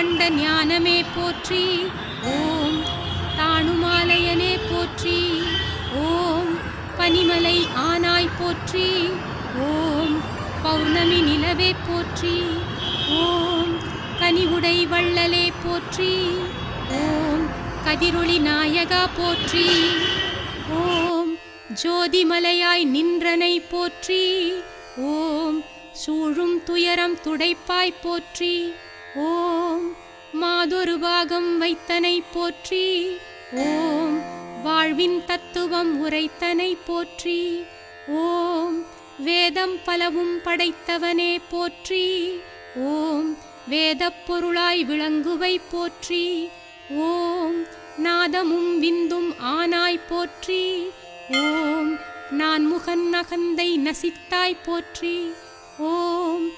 கண்ட ஞானமே போற்றி. ஓம் தாணுமாலையனே போற்றி. ஓம் பனிமலை ஆனாய் போற்றி. ஓம் பௌர்ணமி நிலவே போற்றி. ஓம் கனிவுடை வள்ளலே போற்றி. ஓம் கதிரொளி நாயகா போற்றி. ஓம் ஜோதிமலையாய் நின்றனை போற்றி. ஓம் சூழும் துயரம் துடைப்பாய் போற்றி. ஓம் மாதொரு பாகம் வைத்தனை போற்றி. ஓம் வாழ்வின் தத்துவம் உரைத்தனை போற்றி. ஓம் வேதம் பலவும் படைத்தவனே போற்றி. ஓம் வேதப் பொருளாய் விளங்குவை போற்றி. ஓம் நாதமும் விந்தும் ஆனாய் போற்றி. ஓம் நான் முகன் நகந்தை நசித்தாய் போற்றி. ஓம்